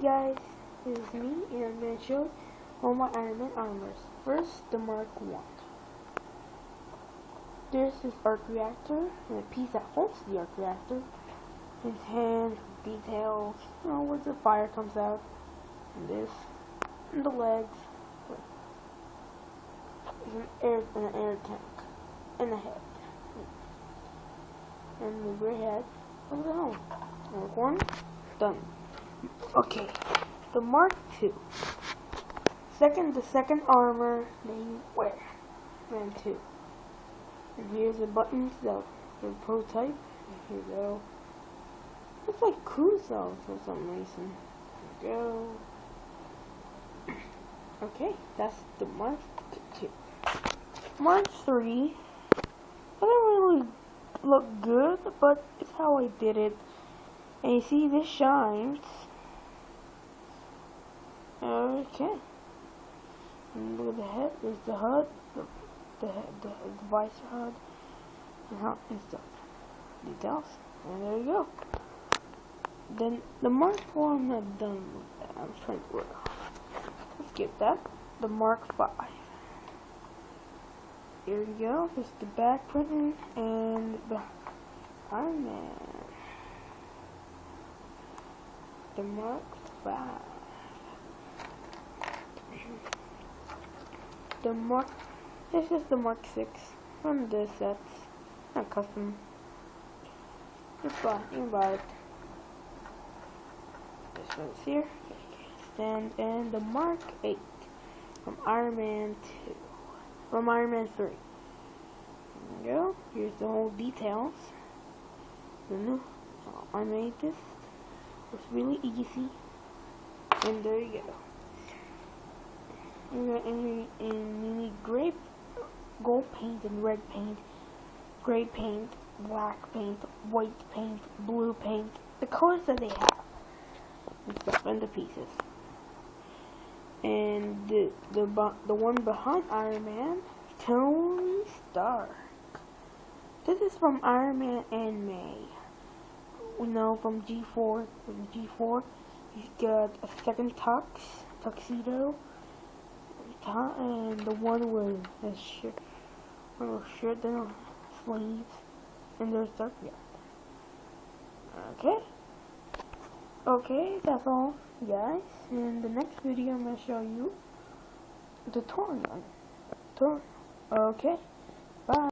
Guys, this is me and I'm going to show all my Iron Man armors. First, the Mark 1. There's his arc reactor and a piece that holds the arc reactor. His hand, details, where the fire comes out. And this, and the legs. There's an air tank. And the head. And the gray head of the helmet. Mark 1, done. Okay, the Mark 2. The second armor that you wear. Man 2. And here's the buttons that the prototype. Here we go. Looks like Kuzo for some reason. There we go. Okay, that's the Mark 2. Mark 3. I don't really look good, but it's how I did it. And you see, this shines. Okay. And look at the head. There's the HUD, the visor HUD, and stuff. Details. And there you go. Then the Mark 4, I'm not done with that. I'm trying to work off. Let's skip that. The Mark 5. Here we go. There's the back printing and the Iron Man. The Mark 5. This is the Mark 6 from the sets, not custom. You can buy it. This one's here. Stand and the Mark 8 from Iron Man 2, from Iron Man 3. There you go. Here's the whole details. I made this. It's really easy. And there you go. And you need gray, gold paint and red paint, gray paint, black paint, white paint, blue paint, the colors that they have, and stuff, and the pieces. And the one behind Iron Man, Tony Stark. This is from Iron Man and May. From G4. From G4, he's got a second tuxedo. And the one with a shirt, then sleeves, and there's Dark Reactor. Okay, that's all, guys. In the next video, I'm gonna show you the Thor gun. Okay.